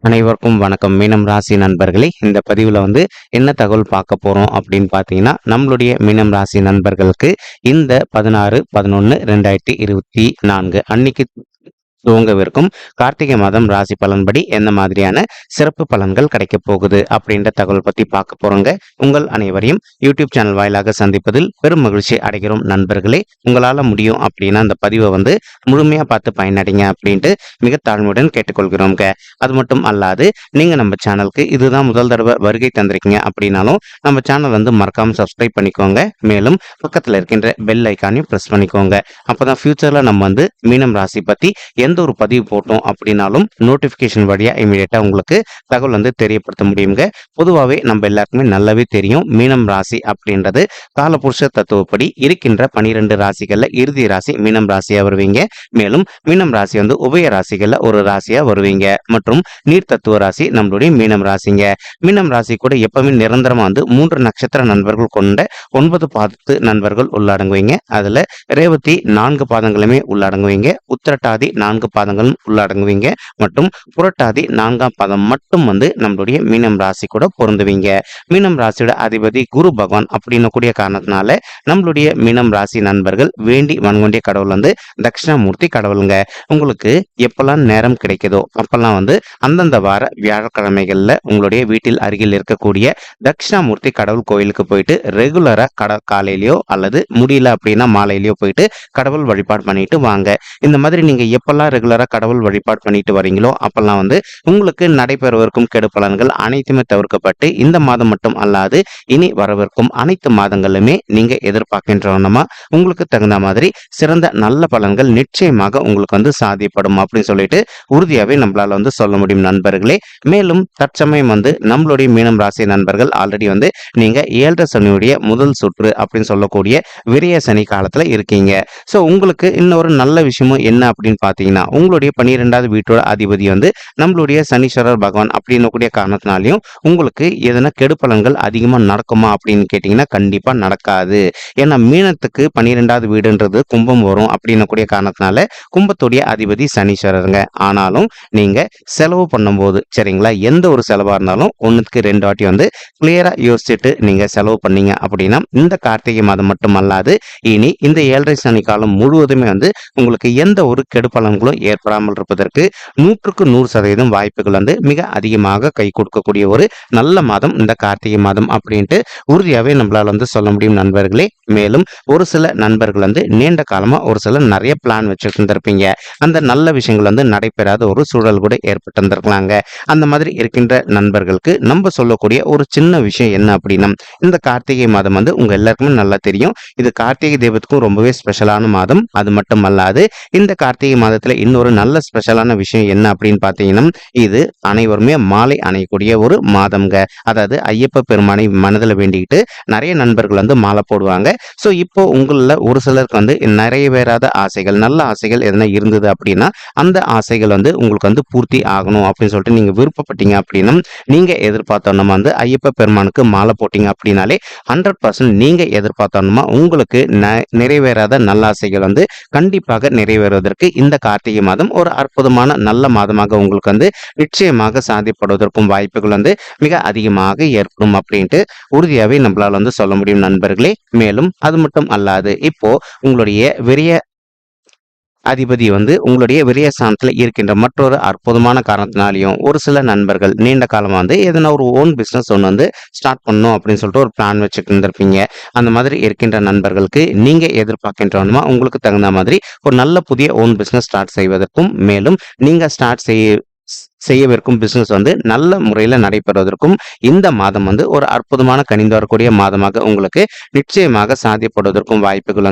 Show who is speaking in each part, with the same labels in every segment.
Speaker 1: அனைவருக்கும் வணக்கம். மீனம் ராசி நண்பர்களே, இந்த பதிவில் என்ன தகவல் பார்க்க போகிறோம் அப்படின்னு பார்த்தீங்கன்னா, நம்மளுடைய மீனம் ராசி நண்பர்களுக்கு இந்த 16/11/2024 அன்னைக்கு துவங்கவிருக்கும் கார்த்திகை மாதம் ராசி பலன்படி என்ன மாதிரியான சிறப்பு பலன்கள் கிடைக்க போகுது அப்படின்ற தகவல் பத்தி பார்க்க போறோங்க. உங்கள் அனைவரையும் யூடியூப் சேனல் வாயிலாக சந்திப்பதில் பெரும் மகிழ்ச்சி அடைகிறோம் நண்பர்களே. உங்களால முடியும் அப்படின்னா அந்த பதிவை முழுமையா பார்த்து பயனடைங்க அப்படின்ட்டு மிக தாழ்மையுடன் கேட்டுக்கொள்கிறோங்க. அது மட்டும் அல்லாது நீங்க நம்ம சேனலுக்கு இதுதான் முதல் தடவை வருகை தந்திருக்கீங்க அப்படின்னாலும் நம்ம சேனல் மறக்காம சப்ஸ்கிரைப் பண்ணிக்கோங்க. மேலும் பக்கத்துல இருக்கின்ற பெல் ஐக்கானையும் பிரஸ் பண்ணிக்கோங்க. அப்பதான் ஃபியூச்சர்ல நம்ம மீனம் ராசி பத்தி எந்த ஒரு பதிவு போட்டோம் அப்படின்னாலும் நோட்டிபிகேஷன் வழியா இமீடியட்டா உங்களுக்கு தகவல் தெரியப்படுத்த முடியுங்க. பொதுவாகவே நம்ம எல்லாருக்குமே நல்லாவே தெரியும், மீனம் ராசி அப்படின்றது காலபுருஷ தத்துவப்படி இருக்கின்ற 12 ராசிகள்ல இறுதி ராசி மீனம் ராசியா வருவீங்க. மேலும் மீனம் ராசி உபய ராசிகள்ல ஒரு ராசியா வருவீங்க. மற்றும் நீர் தத்துவ ராசி நம்மளுடைய மீனம் ராசிங்க. மீனம் ராசி கூட எப்பவுமே நிரந்தரமா 3 நட்சத்திர நண்பர்கள் கொண்ட 9 பாதத்து நண்பர்கள் உள்ளடங்குவீங்க. அதுல ரேவதி 4 பாதங்களுமே உள்ளடங்குவீங்க. உத்திரட்டாதி 4 பாதங்களும் உள்ளடங்குவீங்க. மற்றும் புரட்டாதி 4ஆம் பாதம் மட்டும் நம்மளுடைய மீனம் ராசி கூட பொருந்துவீங்க. மீனம் ராசியோட அதிபதி குரு பகவான் அப்படின்னு கூடிய காரணத்தினால நம்மளுடைய மீனம் ராசி நண்பர்கள் வேண்டி வணங்கொண்டிய கடவுள் தட்சிணாமூர்த்தி கடவுளுங்க. உங்களுக்கு எப்பெல்லாம் நேரம் கிடைக்குதோ அப்பெல்லாம் அந்தந்த வார வியாழக்கிழமைகள்ல உங்களுடைய வீட்டில் அருகில் இருக்கக்கூடிய தட்சிணாமூர்த்தி கடவுள் கோயிலுக்கு போயிட்டு ரெகுலரா காலையிலயோ அல்லது முடியல அப்படின்னா மாலையிலயோ போயிட்டு கடவுள் வழிபாடு பண்ணிட்டு வாங்க. இந்த மாதிரி நீங்க எப்பெல்லாம் ரெகுலரா கடவுள் வழிபாடு பண்ணிட்டு வரீங்களோ அப்பெல்லாம் உங்களுக்கு நடைபெறவிருக்கும் கெடு பலன்கள் அனைத்துமே தவிர்க்கப்பட்டு இந்த மாதம் மட்டும் அல்லாது இனி வரவிருக்கும் அனைத்து மாதங்களிலுமே நீங்க எதிர்பார்க்கின்றனமா உங்களுக்கு தகுந்த மாதிரி சிறந்த நல்ல பலன்கள் நிச்சயமாக உங்களுக்கு சாத்தியப்படும் அப்படின்னு சொல்லிட்டு உறுதியாவே நம்மளால சொல்ல முடியும் நண்பர்களே. மேலும் தற்சமயம் நம்மளுடைய மீனம் ராசி நண்பர்கள் ஆல்ரெடி நீங்க 7 சனியுடைய முதல் சுற்று அப்படின்னு சொல்லக்கூடிய விரய சனி காலத்துல இருக்கீங்க. சோ உங்களுக்கு இன்னொரு நல்ல விஷயமும் என்ன அப்படின்னு பாத்தீங்கன்னா, உங்களுடைய 12வது வீட்டோட அதிபதி நம்மளுடைய சனீஸ்வரர் பகவான் அப்படின்னு கூடிய காரணத்தினாலையும் உங்களுக்கு எதனா கெடு பலன்கள் அதிகமா நடக்குமா அப்படின்னு கேட்டீங்கன்னா கண்டிப்பா நடக்காது. ஏன்னா மீனத்துக்கு 12வது வீடுன்றது கும்பம் வரும் அப்படின்னு கூடிய காரணத்தினால கும்பத்துடைய அதிபதி சனீஸ்வரருங்க. ஆனாலும் நீங்க செலவு பண்ணும்போது சரிங்களா, எந்த ஒரு செலவா இருந்தாலும் 1க்கு 2 வாட்டி கிளியரா யோசிச்சுட்டு நீங்க செலவு பண்ணீங்க அப்படின்னா இந்த கார்த்திகை மாதம் மட்டும் அல்லாது இனி இந்த 7.5 சனி காலம் முழுவதுமே உங்களுக்கு எந்த ஒரு கெடு பலன்களும் ஏற்படாமல் இருப்பதற்கு 100க்கு 100% வாய்ப்புகள் மிக அதிகமாக கை கொடுக்கக்கூடிய ஒரு நல்ல மாதம் இந்த கார்த்திகை மாதம் அப்படின்ட்டு உறுதியாவே நம்மளால சொல்ல முடியும் நண்பர்களே. மேலும் ஒரு சில நண்பர்கள் நீண்ட காலமா ஒரு சில நிறைய பிளான் வச்சுட்டு இருந்திருப்பீங்க. அந்த நல்ல விஷயங்கள் நடைபெறாத ஒரு சூழல் கூட ஏற்பட்டு இருந்திருக்கலாங்க. அந்த மாதிரி இருக்கின்ற நண்பர்களுக்கு நம்ம சொல்லக்கூடிய ஒரு சின்ன விஷயம் என்ன அப்படின்னா, இந்த கார்த்திகை மாதம் உங்க எல்லாருக்குமே நல்லா தெரியும், இது கார்த்திகை தெய்வத்துக்கும் ரொம்பவே ஸ்பெஷலான மாதம். அது மட்டும் அல்லாது இந்த கார்த்திகை மாதத்துல இன்னொரு நல்ல ஸ்பெஷலான விஷயம் என்ன அப்படின்னு பாத்தீங்கன்னா, இது அனைவருமே மாலை அணையக்கூடிய ஒரு மாதம்ங்க. அதாவது ஐயப்ப பெருமானை மனதில் வேண்டிக்கிட்டு நிறைய நண்பர்கள் மாலை போடுவாங்க. ஸோ இப்போ உங்களில் ஒரு சிலருக்கு நிறைவேறாத ஆசைகள் நல்ல ஆசைகள் எதனா இருந்தது அப்படின்னா அந்த ஆசைகள் உங்களுக்கு பூர்த்தி ஆகணும் அப்படின்னு சொல்லிட்டு நீங்க விருப்பப்பட்டீங்க அப்படின்னா நீங்க எதிர்பார்த்தோம்னா ஐயப்ப பெருமானுக்கு மாலை போட்டீங்க அப்படின்னாலே 100% நீங்க எதிர்பார்த்தோம்னா உங்களுக்கு நிறைவேறாத நல்ல ஆசைகள் கண்டிப்பாக நிறைவேறுவதற்கு இந்த கார்த்திகை மாதம் ஒரு அற்புதமான நல்ல மாதமாக உங்களுக்கு நிச்சயமாக சாதிப்படுவதற்கும் வாய்ப்புகள் மிக அதிகமாக ஏற்படும் அப்படின்ட்டு உறுதியாவே நம்மளால சொல்ல முடியும் நண்பர்களே. மேலும் அது மட்டும் அல்லாது இப்போ உங்களுடைய விரிய அதிபதி உங்களுடைய விரயஸ்தானத்துல இருக்கின்ற மற்றொரு அற்புதமான காரணத்தினாலையும் ஒரு சில நண்பர்கள் நீண்ட காலமா எதனா ஒரு ஓன் பிசினஸ் ஒன்று ஸ்டார்ட் பண்ணணும் அப்படின்னு சொல்லிட்டு ஒரு பிளான் வச்சுட்டு இருந்திருப்பீங்க. அந்த மாதிரி இருக்கின்ற நண்பர்களுக்கு நீங்க எதிர்பார்க்கின்றமா உங்களுக்கு தகுந்த மாதிரி ஒரு நல்ல புதிய ஓன் பிசினஸ் ஸ்டார்ட் செய்வதற்கும் மேலும் நீங்க ஸ்டார்ட் செய்யவிருக்கும் பிசினஸ் நல்ல முறையில் நடைபெறுவதற்கும் இந்த மாதம் ஒரு அற்புதமான கனிந்து வரக்கூடிய மாதமாக உங்களுக்கு நிச்சயமாக சாத்தியப்படுவதற்கும் வாய்ப்புகள்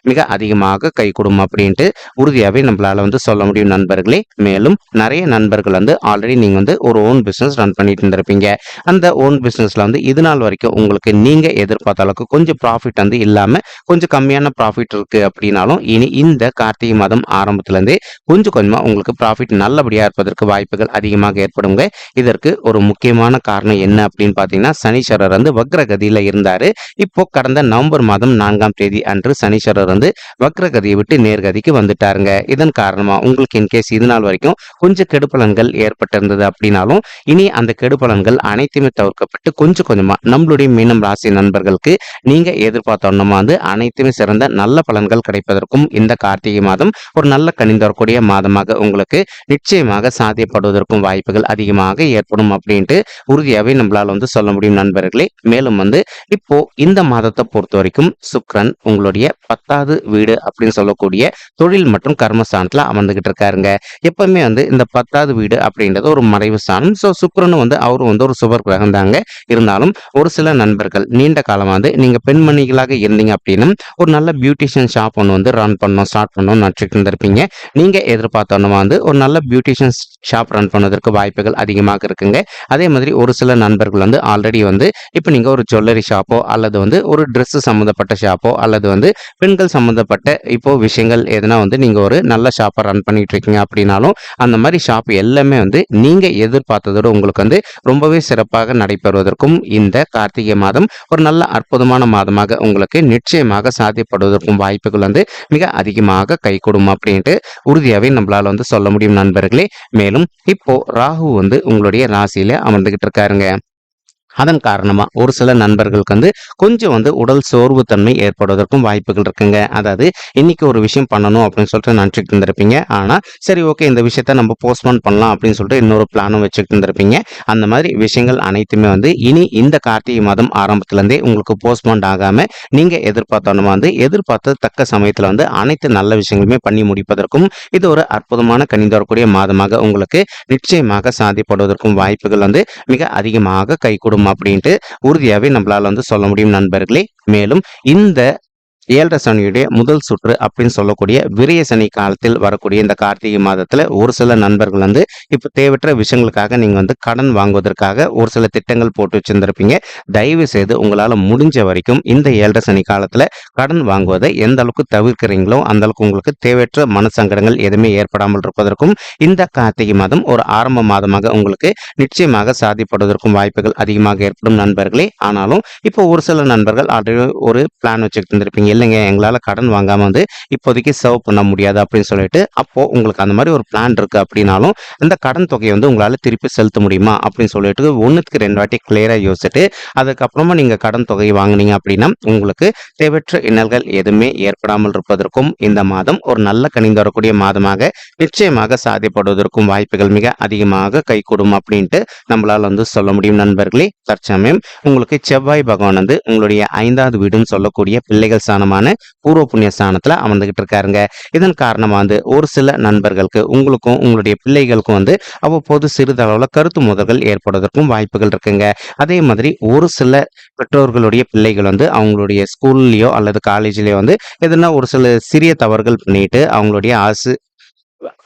Speaker 1: மிக அதிகமாக கை கொடுக்கும் அப்படின்ட்டு உறுதியாகவே நம்மளால சொல்ல முடியும் நண்பர்களே. மேலும் நிறைய நண்பர்கள் ஆல்ரெடி நீங்க ஒரு ஓன் பிசினஸ் ரன் பண்ணிட்டு இருந்திருப்பீங்க. அந்த ஓன் பிசினஸ்ல இது நாள் வரைக்கும் உங்களுக்கு நீங்க எதிர்பார்த்த அளவுக்கு கொஞ்சம் ப்ராஃபிட் இல்லாம கொஞ்சம் கம்மியான ப்ராஃபிட் இருக்கு அப்படின்னாலும் இனி இந்த கார்த்திகை மாதம் ஆரம்பத்துல இருந்தே கொஞ்சம் கொஞ்சமா உங்களுக்கு ப்ராஃபிட் நல்லபடியா இருப்பதற்கு வாய்ப்புகள் அதிகமாக ஏற்படுங்க. இதற்கு ஒரு முக்கியமான காரணம் என்ன அப்படின்னு பார்த்தீங்கன்னா, சனீஸ்வரர் வந்து வக்ரகதியில இருந்தாரு. இப்போ கடந்த நவம்பர் மாதம் 4ஆம் தேதி அன்று சனீஸ்வரர் வந்து வக்ரகதியை விட்டு நேர்கதிக்கு வந்துட்டாருங்க. இதன் காரணமா உங்களுக்கு இன்கேஸ் இது நாள் வரைக்கும் கொஞ்சம் கெடுபலன்கள் ஏற்பட்டிருந்தது அப்படின்னாலும், இனி அந்த கெடுபலன்கள் அனைத்துமே தவிர்க்கப்பட்டு கொஞ்சம் கொஞ்சமா நம்மளுடைய மீனம் ராசி நண்பர்களுக்கு நீங்க எதிர்பார்த்தோன்னா வந்து அனைத்துமே சிறந்த நல்ல பலன்கள் கிடைப்பதற்கும் இந்த கார்த்திகை மாதம் ஒரு நல்ல கனிந்து வரக்கூடிய மாதமாக உங்களுக்கு நிச்சயமாக சாத்தியப்படுவதற்கும் வாய்ப்புகள் அதிகமாக ஏற்படும் அப்படின்ட்டு உறுதியாகவே நம்மளால வந்து சொல்ல முடியும் நண்பர்களே. மேலும் வந்து இப்போ இந்த மாதத்தை பொறுத்த வரைக்கும் சுக்கிரன் உங்களுடைய 10வது வீடு அப்படின்னு சொல்லக்கூடிய தொழில் மற்றும் கர்மஸ்தானத்துல அமர்ந்துகிட்டு இருக்காருங்க. எப்பவுமே வந்து இந்த 10வது வீடு அப்படின்றது ஒரு மறைவு ஸ்தானம். ஸோ சுக்கிரனும் வந்து அவரும் வந்து ஒரு சுபர் கிரகம் தாங்க. இருந்தாலும் ஒரு சில நண்பர்கள் நீண்ட காலமா வந்து நீங்க பெண்மணிகளாக இருந்தீங்க அப்படின்னு ஒரு நல்ல பியூட்டிஷியன் ஷாப் ஒன்று வந்து ரன் பண்ணணும் ஸ்டார்ட் பண்ணணும்னு நினச்சிட்டு இருந்திருப்பீங்க. நீங்க எதிர்பார்த்தோன்னா வந்து ஒரு நல்ல பியூட்டிஷியன் ஷாப் ரன் பண்ணதற்கு வாய்ப்புகள் அதிகமாக இருக்குங்க. அதே மாதிரி ஒரு சில நண்பர்கள் வந்து ஆல்ரெடி வந்து இப்போ நீங்க ஒரு ஜுவல்லரி ஷாப்போ அல்லது வந்து ஒரு ட்ரெஸ் சம்மந்தப்பட்ட ஷாப்போ அல்லது வந்து பெண்கள் சம்மந்தப்பட்ட இப்போ விஷயங்கள் எதனா வந்து நீங்க ஒரு நல்ல ஷாப்பை ரன் பண்ணிட்டு இருக்கீங்க அப்படின்னாலும் அந்த மாதிரி ஷாப் எல்லாமே வந்து நீங்க எதிர்பார்த்ததோட உங்களுக்கு வந்து ரொம்பவே சிறப்பாக நடைபெறுவதற்கும் இந்த கார்த்திகை மாதம் ஒரு நல்ல அற்புதமான மாதமாக உங்களுக்கு நிச்சயமாக சாத்தியப்படுவதற்கும் வாய்ப்புகள் வந்து மிக அதிகமாக கைகூடும் அப்படின்ட்டு உறுதியாகவே நம்மளால வந்து சொல்ல முடியும் நண்பர்களே. மேலும் இப்போ ராகு வந்து உங்களுடைய ராசியில அமர்ந்துகிட்டு இருக்காருங்க. அதன் காரணமா ஒரு சில நண்பர்களுக்கு வந்து கொஞ்சம் வந்து உடல் சோர்வு தன்மை ஏற்படுவதற்கும் வாய்ப்புகள் இருக்குங்க. அதாவது இன்னைக்கு ஒரு விஷயம் பண்ணணும் அப்படின்னு சொல்லிட்டு நினச்சிட்டு இருந்திருப்பீங்க. ஆனா சரி ஓகே இந்த விஷயத்த நம்ம போஸ்ட்போன் பண்ணலாம் அப்படின்னு சொல்லிட்டு இன்னொரு பிளானும் வச்சுக்கிட்டு இருந்திருப்பீங்க. அந்த மாதிரி விஷயங்கள் அனைத்துமே வந்து இனி இந்த கார்த்திகை மாதம் ஆரம்பத்திலேருந்தே உங்களுக்கு போஸ்ட்போன் ஆகாம நீங்க எதிர்பார்த்தோன்னா வந்து எதிர்பார்த்த தக்க சமயத்துல வந்து அனைத்து நல்ல விஷயங்களுமே பண்ணி முடிப்பதற்கும் இது ஒரு அற்புதமான கனிந்து வரக்கூடிய மாதமாக உங்களுக்கு நிச்சயமாக சாதிப்படுவதற்கும் வாய்ப்புகள் வந்து மிக அதிகமாக கைகூடும் அப்படின்ட்டு உறுதியாகவே நம்மளால வந்து சொல்ல முடியும் நண்பர்களே. மேலும் இந்த 7 சனியுடைய முதல் சுற்று அப்படின்னு சொல்லக்கூடிய விரய சனி காலத்தில் வரக்கூடிய இந்த கார்த்திகை மாதத்துல ஒரு சில நண்பர்கள் வந்து இப்ப தேவையற்ற விஷயங்களுக்காக நீங்க வந்து கடன் வாங்குவதற்காக ஒரு சில திட்டங்கள் போட்டு வச்சிருந்திருப்பீங்க. தயவு செய்து உங்களால முடிஞ்ச வரைக்கும் இந்த 7 சனி காலத்துல கடன் வாங்குவதை எந்த அளவுக்கு தவிர்க்கிறீங்களோ அந்த அளவுக்கு உங்களுக்கு தேவையற்ற மனசங்கடங்கள் எதுவுமே ஏற்படாமல் இருப்பதற்கும் இந்த கார்த்திகை மாதம் ஒரு ஆரம்ப மாதமாக உங்களுக்கு நிச்சயமாக சாதிப்படுவதற்கும் வாய்ப்புகள் அதிகமாக ஏற்படும் நண்பர்களே. ஆனாலும் இப்போ ஒரு சில நண்பர்கள் ஆல்ரெடி ஒரு பிளான் வச்சுக்கிட்டு இருந்திருப்பீங்க. இல்லைங்க எங்களால் கடன் வாங்காமல் வந்து இப்போதைக்கு சர்வ் பண்ண முடியாது அப்படின்னு சொல்லிட்டு அப்போ உங்களுக்கு அந்த மாதிரி ஒரு பிளான் இருக்கு அப்படின்னாலும் அந்த கடன் தொகையை வந்து உங்களால் திருப்பி செலுத்த முடியுமா அப்படின்னு சொல்லிட்டு 1க்கு 2 வாட்டி கிளியராக யோசிச்சுட்டு அதுக்கப்புறமா நீங்கள் கடன் தொகையை வாங்கினீங்க அப்படின்னா உங்களுக்கு தேவையற்ற இன்னல்கள் எதுவுமே ஏற்படாமல் இருப்பதற்கும் இந்த மாதம் ஒரு நல்ல கனிந்து வரக்கூடிய மாதமாக நிச்சயமாக சாத்தியப்படுவதற்கும் வாய்ப்புகள் மிக அதிகமாக கைகூடும் அப்படின்ட்டு நம்மளால் வந்து சொல்ல முடியும் நண்பர்களே. தற்சமயம் உங்களுக்கு செவ்வாய் பகவான் வந்து உங்களுடைய 5வது வீடுன்னு சொல்லக்கூடிய பிள்ளைகள் ஸ்தானமான பூர்வ புண்ணிய ஸ்தானத்துல அமர்ந்துகிட்டு இருக்காருங்க. இதன் காரணமா வந்து ஒரு சில நண்பர்களுக்கு உங்களுக்கும் உங்களுடைய பிள்ளைகளுக்கும் வந்து அவ்வப்போது சிறிதளவுல கருத்து மோதல்கள் ஏற்படுவதற்கும் வாய்ப்புகள் இருக்குங்க. அதே மாதிரி ஒரு சில பெற்றோர்களுடைய பிள்ளைகள் வந்து அவங்களுடைய ஸ்கூல்லயோ அல்லது காலேஜ்லயோ வந்து எதுனா ஒரு சில சிறிய தவறுகள் பண்ணிட்டு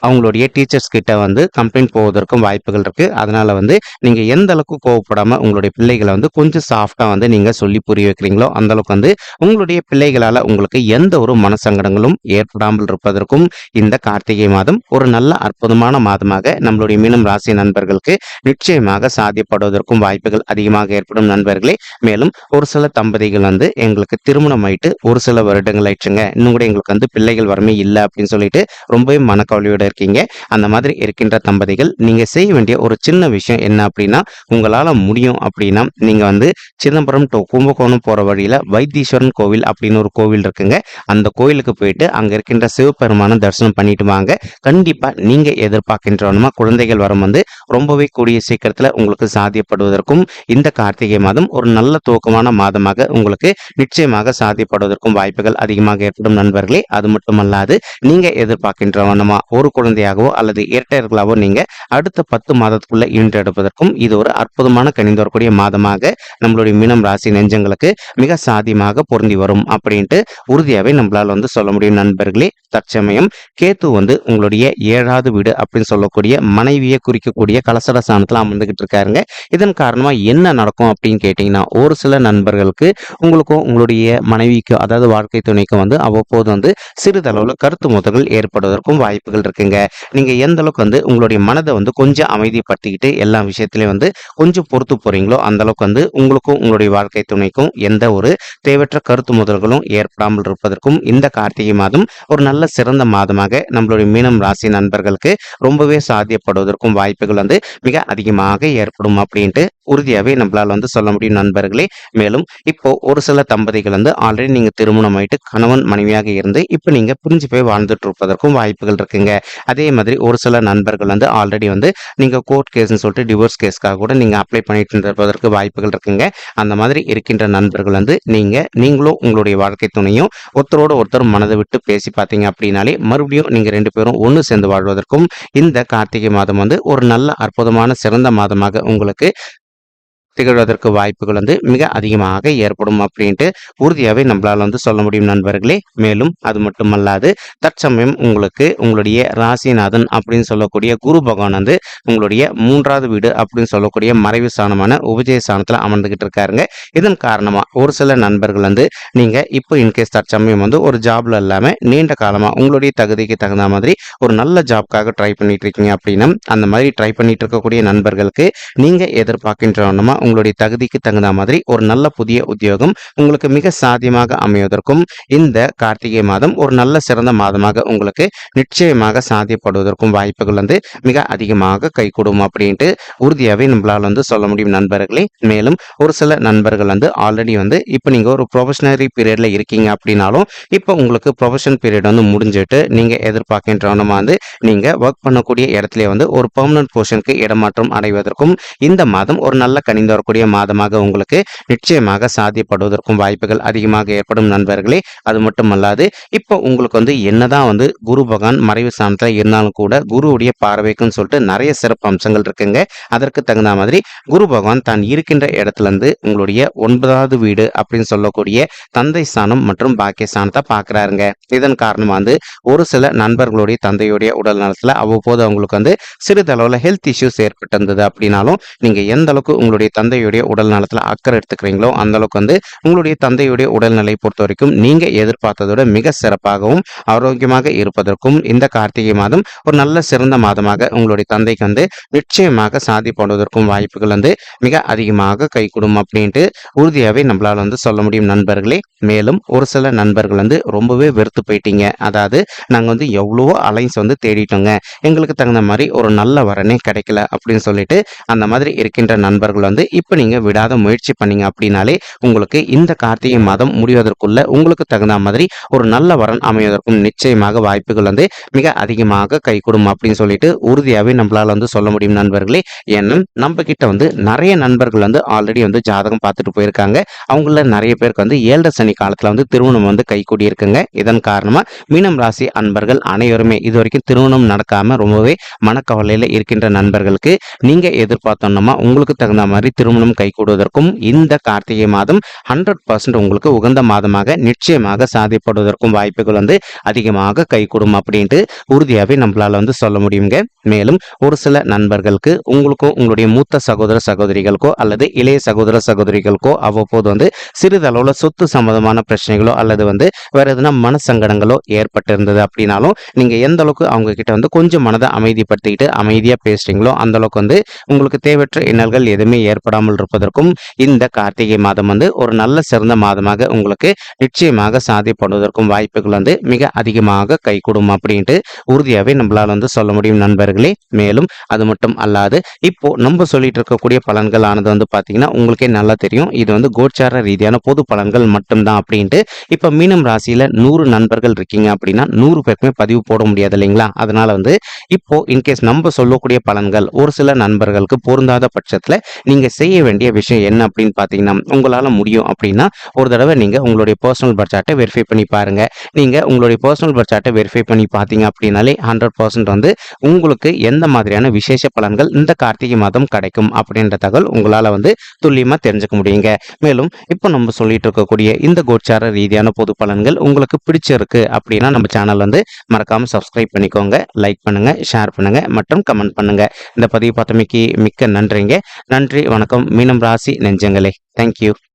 Speaker 1: அவங்களுடைய டீச்சர்ஸ் கிட்ட வந்து கம்ப்ளைண்ட் போவதற்கும் வாய்ப்புகள் இருக்கு. அதனால வந்து நீங்க எந்த அளவுக்கு கோவப்படாம உங்களுடைய பிள்ளைகளை வந்து கொஞ்சம் சாஃப்டா வந்து நீங்க சொல்லி புரிய வைக்கிறீங்களோ அந்த அளவுக்கு வந்து உங்களுடைய பிள்ளைகளால உங்களுக்கு எந்த ஒரு மனசங்கடங்களும் ஏற்படாமல் இருப்பதற்கும் இந்த கார்த்திகை மாதம் ஒரு நல்ல அற்புதமான மாதமாக நம்மளுடைய மீனம் ராசி நண்பர்களுக்கு நிச்சயமாக சாத்தியப்படுவதற்கும் வாய்ப்புகள் அதிகமாக ஏற்படும் நண்பர்களே. மேலும் ஒரு சில தம்பதிகள் வந்து எங்களுக்கு திருமணம் ஆயிட்டு ஒரு சில வருடங்கள் ஆயிடுச்சுங்க, இன்னும் கூட எங்களுக்கு வந்து பிள்ளைகள் வரமே இல்லை அப்படின்னு சொல்லிட்டு ரொம்பவே மனக்கவலையோட இருக்கீங்க. அந்த மாதிரி இருக்கின்ற தம்பதிகள் நீங்க செய்ய வேண்டிய ஒரு சின்ன விஷயம் என்ன அப்படின்னா, உங்களால முடியும் அப்படின்னா நீங்க வந்து சிதம்பரம் டு கும்பகோணம் போற வழியில வைத்தீஸ்வரன் கோவில் அப்படின்னு ஒரு கோவில் இருக்குங்க. அந்த கோயிலுக்கு போயிட்டு அங்க இருக்கின்ற சிவபெருமான தரிசனம் பண்ணிட்டு வாங்க. கண்டிப்பா நீங்க எதிர்பார்க்கின்றவனமா குழந்தைகள் வரம் வந்து ரொம்பவே கூடிய சீக்கிரத்துல உங்களுக்கு சாத்தியப்படுவதற்கும் இந்த கார்த்திகை மாதம் ஒரு நல்ல துவக்கமான மாதமாக உங்களுக்கு நிச்சயமாக சாத்தியப்படுவதற்கும் வாய்ப்புகள் அதிகமாக ஏற்படும் நண்பர்களே. அது மட்டுமல்லாது நீங்க எதிர்பார்க்கின்றவனமா ஒரு குழந்தையாகவோ அல்லது இரட்டையர்களாவோ நீங்க அடுத்த 10 மாதத்துக்குள்ள ஈன்றெடுப்பதற்கும் இது ஒரு அற்புதமான கனிந்து வரக்கூடிய மாதமாக நம்மளுடைய மீனம் ராசி நெஞ்சங்களுக்கு மிக சாதியமாக பொருந்தி வரும் அப்படின்ட்டு உறுதியாவே நம்மளால வந்து சொல்ல முடியும் நண்பர்களே. தற்சமயம் கேத்து வந்து உங்களுடைய 7வது வீடு அப்படின்னு சொல்லக்கூடிய மனைவியை குறிக்கக்கூடிய கலசர ஸ்தானத்துல அமர்ந்துகிட்டு இருக்காருங்க. இதன் காரணமா என்ன நடக்கும் அப்படின்னு கேட்டீங்கன்னா, ஒரு சில நண்பர்களுக்கு உங்களுக்கும் உங்களுடைய மனைவிக்கும் அதாவது வாழ்க்கை துணைக்கும் வந்து அவ்வப்போது வந்து சிறிதளவுல கருத்து மோதல்கள் ஏற்படுவதற்கும் வாய்ப்புகள் இருக்குங்க. நீங்க எந்த அளவுக்கு வந்து உங்களுடைய மனதை வந்து கொஞ்சம் அமைதிப்படுத்திக்கிட்டு எல்லா விஷயத்திலையும் வந்து கொஞ்சம் பொறுத்து போறீங்களோ அந்த அளவுக்கு வந்து உங்களுக்கும் உங்களுடைய வாழ்க்கை துணைக்கும் எந்த ஒரு தேவையற்ற கருத்து மோதல்களும் ஏற்படாமல் இருப்பதற்கும் இந்த கார்த்திகை மாதம் ஒரு நல்ல சிறந்த மாதமாக நம்மளுடைய மீனம் ராசி நண்பர்களுக்கு ரொம்பவே சாத்தியப்படுவதற்கும் வாய்ப்புகள் வந்து மிக அதிகமாக ஏற்படும் அப்படின்ட்டு உறுதியாவே நம்மளால வந்து சொல்ல முடியும் நண்பர்களே. மேலும் இப்போ ஒரு சில தம்பதிகள் வந்து ஆல்ரெடி நீங்க திருமணம் ஆயிட்டு கணவன் மனைவியாக இருந்து இப்போ நீங்க புரிஞ்சு போய் வாழ்ந்துட்டு இருப்பதற்கும் வாய்ப்புகள் இருக்குங்க. அதே மாதிரி ஒரு சில நண்பர்கள் வந்து ஆல்ரெடி வந்து நீங்க கோர்ட் கேஸ்ன்னு சொல்லிட்டு டிவோர்ஸ் கேஸ்க்காக கூட நீங்க அப்ளை பண்ணிட்டு இருப்பதற்கு வாய்ப்புகள் இருக்குங்க. அந்த மாதிரி இருக்கின்ற நண்பர்கள் வந்து நீங்களும் உங்களுடைய வாழ்க்கை துணையும் ஒருத்தரோட ஒருத்தர் மனதை விட்டு பேசி பார்த்தீங்க அப்படின்னாலே மறுபடியும் நீங்க 2 பேரும் ஒன்று சேர்ந்து வாழ்வதற்கும் இந்த கார்த்திகை மாதம் வந்து ஒரு நல்ல அற்புதமான சிறந்த மாதமாக உங்களுக்கு திகழ்வதற்கு வாய்ப்புகள் வந்து மிக அதிகமாக ஏற்படும் அப்படின்ட்டு உறுதியாகவே நம்மளால வந்து சொல்ல முடியும் நண்பர்களே. மேலும் அது மட்டுமல்லாது தற்சமயம் உங்களுக்கு உங்களுடைய ராசிநாதன் அப்படின்னு சொல்லக்கூடிய குரு பகவான் வந்து உங்களுடைய 3வது வீடு அப்படின்னு சொல்லக்கூடிய மறைவு ஸ்தானமான உபஜய ஸ்தானத்தில் அமர்ந்துகிட்டு இருக்காருங்க. இதன் காரணமா ஒரு சில நண்பர்கள் வந்து நீங்க இப்போ இன்கேஸ் தற்சமயம் வந்து ஒரு ஜாப்ல இல்லாம நீண்ட காலமா உங்களுடைய தகுதிக்கு தகுந்த மாதிரி ஒரு நல்ல ஜாப்காக ட்ரை பண்ணிட்டு இருக்கீங்க அப்படின்னா அந்த மாதிரி ட்ரை பண்ணிட்டு இருக்கக்கூடிய நண்பர்களுக்கு நீங்க எதிர்பார்க்கின்றவனமா உங்களுடைய தகுதிக்கு தகுந்த மாதிரி ஒரு நல்ல புதிய உத்தியோகம் உங்களுக்கு மிக சாத்தியமாக அமைவதற்கும் இந்த கார்த்திகை மாதம் ஒரு நல்ல சிறந்த மாதமாக உங்களுக்கு நிச்சயமாக சாத்தியப்படுவதற்கும் வாய்ப்புகள் வந்து மிக அதிகமாக கைகூடும் அப்படின்ட்டு உறுதியாகவே நம்மளால் வந்து சொல்ல முடியும் நண்பர்களே. மேலும் ஒரு சில நண்பர்கள் வந்து ஆல்ரெடி வந்து இப்போ நீங்க ஒரு ப்ரொஃபஷனரி பீரியட்ல இருக்கீங்க அப்படின்னாலும் இப்போ உங்களுக்கு ப்ரொஃபஷன் பீரியட் வந்து முடிஞ்சிட்டு நீங்க எதிர்பார்க்கின்றவனமா வந்து நீங்க ஒர்க் பண்ணக்கூடிய இடத்துல வந்து ஒரு பெர்மனன்ட் பொசிஷனுக்கு இடமாற்றம் அடைவதற்கும் இந்த மாதம் ஒரு நல்ல கனிந்த வரக்கூடிய மாதமாக உங்களுக்கு நிச்சயமாக சாத்தியப்படுவதற்கும் வாய்ப்புகள் அதிகமாக ஏற்படும் நண்பர்களே. அது மட்டுமல்லாது இப்போ உங்களுக்கு வந்து என்னதான் வந்து குரு பகவான் மறைவு ஸ்தானத்துல இருந்தாலும் கூட குருவுடைய பார்வைக்குன்னு சொல்லிட்டு நிறைய சிறப்பு அம்சங்கள் இருக்குங்க. அதற்கு தகுந்த மாதிரி குரு பகவான் தான் இருக்கின்ற இடத்துல இருந்து உங்களுடைய 9வது வீடு அப்படின்னு சொல்லக்கூடிய தந்தை ஸ்தானம் மற்றும் பாக்கிய ஸ்தானத்தை பார்க்கிறாருங்க. இதன் காரணமா வந்து ஒரு சில நண்பர்களுடைய தந்தையுடைய உடல் நலத்துல அவ்வப்போது அவங்களுக்கு வந்து சிறிதளவுல ஹெல்த் இஷ்யூஸ் ஏற்பட்டிருந்தது அப்படின்னாலும் நீங்க எந்த அளவுக்கு உங்களுடைய தந்தையுடைய உடல் நலத்துல அக்கறை எடுத்துக்கிறீங்களோ அந்த அளவுக்கு வந்து உங்களுடைய தந்தையுடைய உடல்நிலை பொறுத்த வரைக்கும் நீங்க எதிர்பார்த்ததோட மிக சிறப்பாகவும் ஆரோக்கியமாக இருப்பதற்கும் இந்த கார்த்திகை மாதம் ஒரு நல்ல சிறந்த மாதமாக உங்களுடைய தந்தைக்கு வந்து நிச்சயமாக சாதிப்படுவதற்கும் வாய்ப்புகள் வந்து மிக அதிகமாக கைகூடும் அப்படின்ட்டு உறுதியாகவே நம்மளால வந்து சொல்ல முடியும் நண்பர்களே. மேலும் ஒரு சில நண்பர்கள் வந்து ரொம்பவே வெறுத்து போயிட்டீங்க, அதாவது நாங்க வந்து எவ்வளவோ அலைன்ஸ் வந்து தேடிட்டோங்க, எங்களுக்கு தகுந்த மாதிரி ஒரு நல்ல வரனே கிடைக்கல அப்படின்னு சொல்லிட்டு அந்த மாதிரி இருக்கின்ற நண்பர்கள் வந்து இப்போ நீங்க விடாத முயற்சி பண்ணீங்க அப்படின்னாலே உங்களுக்கு இந்த கார்த்திகை மாதம் முடிவதற்குள்ள உங்களுக்கு தகுந்த மாதிரி ஒரு நல்ல வரன் அமைவதற்கும் நிச்சயமாக வாய்ப்புகள் வந்து மிக அதிகமாக கைகூடும் அப்படின்னு சொல்லிட்டு உறுதியாகவே நம்மளால வந்து சொல்ல முடியும் நண்பர்களே. ஏன்னா நம்ம கிட்ட வந்து நிறைய நண்பர்கள் வந்து ஆல்ரெடி வந்து ஜாதகம் பார்த்துட்டு போயிருக்காங்க. அவங்கள நிறைய பேருக்கு வந்து 7 சனி காலத்துல வந்து திருமணம் வந்து கைகூடி இருக்குங்க. இதன் காரணமா மீனம் ராசி அன்பர்கள் அனைவருமே இது வரைக்கும் திருமணம் நடக்காம ரொம்பவே மனக்கவலையில இருக்கின்ற நண்பர்களுக்கு நீங்க எதிர்பார்த்தோம்னா உங்களுக்கு தகுந்த மாதிரி திருமணம் கைகூடுவதற்கும் இந்த கார்த்திகை மாதம் 100% உங்களுக்கு உகந்த மாதமாக நிச்சயமாக சாதிப்படுவதற்கும் வாய்ப்புகள் வந்து அதிகமாக கைகூடும் அப்படின்ட்டு உறுதியாகவே நம்மளால வந்து சொல்ல முடியுங்க. மேலும் ஒரு சில நண்பர்களுக்கு உங்களுக்கும் உங்களுடைய மூத்த சகோதர சகோதரிகளுக்கோ அல்லது இளைய சகோதர சகோதரிகளுக்கோ அவ்வப்போது வந்து சிறிதளவுல சொத்து சம்பந்தமான பிரச்சனைகளோ அல்லது வந்து வேற எதுனா மனசங்கடங்களோ ஏற்பட்டிருந்தது அப்படின்னாலும் நீங்க எந்த அளவுக்கு அவங்க கிட்ட வந்து கொஞ்சம் மனதை அமைதிப்படுத்திக்கிட்டு அமைதியா பேசுறீங்களோ அந்த அளவுக்கு வந்து உங்களுக்கு தேவையற்ற இன்னல்கள் எதுவுமே ஏற்படாமல் இருப்பதற்கும் இந்த கார்த்திகை மாதம் வந்து ஒரு நல்ல சிறந்த மாதமாக உங்களுக்கு நிச்சயமாக சாதிப்படுவதற்கும் வாய்ப்புகள் வந்து மிக அதிகமாக கைகூடும் அப்படின்ட்டு உறுதியாகவே நம்மளால வந்து சொல்ல முடியும் நண்பர்களே. மேலும் அது மட்டும் அல்லாது இப்போ நம்ம சொல்லிட்டு இருக்கக்கூடிய பலன்கள் ஆனது வந்து பாத்தீங்கன்னா உங்களுக்கே நல்லா தெரியும், இது வந்து கோச்சார ரீதியான பொது பலன்கள் மட்டும்தான் அப்படின்ட்டு. இப்ப மீனம் ராசியில 100 நண்பர்கள் இருக்கீங்க அப்படின்னா 100 பேருக்குமே பதிவு போட முடியாது இல்லைங்களா? அதனால வந்து இப்போ இன்கேஸ் நம்ம சொல்லக்கூடிய பலன்கள் ஒரு சில நண்பர்களுக்கு பொருந்தாத பட்சத்துல நீங்க செய்ய வேண்டிய விஷயம் என்ன அப்படின்னு பார்த்தீங்கன்னா, உங்களால முடியும் அப்படின்னா, ஒரு தடவை நீங்க உங்களுடைய பர்சனல் பர்த் சார்ட்டை வெரிஃபை பண்ணி பாருங்க. நீங்க உங்களுடைய பர்சனல் பர்த் சார்ட்டை வெரிஃபை பண்ணி பார்த்தீங்க அப்படின்னாலே 100% வந்து உங்களுக்கு எந்த மாதிரியான விசேஷ பலன்கள் இந்த கார்த்திகை மாதம் கிடைக்கும் அப்படின்ற தகவல் உங்களால வந்து துல்லியமா தெரிஞ்சுக்க முடியுங்க. மேலும் இப்போ நம்ம சொல்லிட்டு இருக்கக்கூடிய இந்த கோச்சார ரீதியான பொது பலன்கள் உங்களுக்கு பிடிச்சிருக்கு அப்படின்னா நம்ம சேனல் வந்து மறக்காம சப்ஸ்கிரைப் பண்ணிக்கோங்க, லைக் பண்ணுங்க, ஷேர் பண்ணுங்க மற்றும் கமெண்ட் பண்ணுங்க. இந்த பதிவு பார்த்தமைக்கு மிக்க நன்றிங்க. நன்றி, வணக்கம். மீனம் ராசி நெஞ்சங்களே. தேங்க்யூ.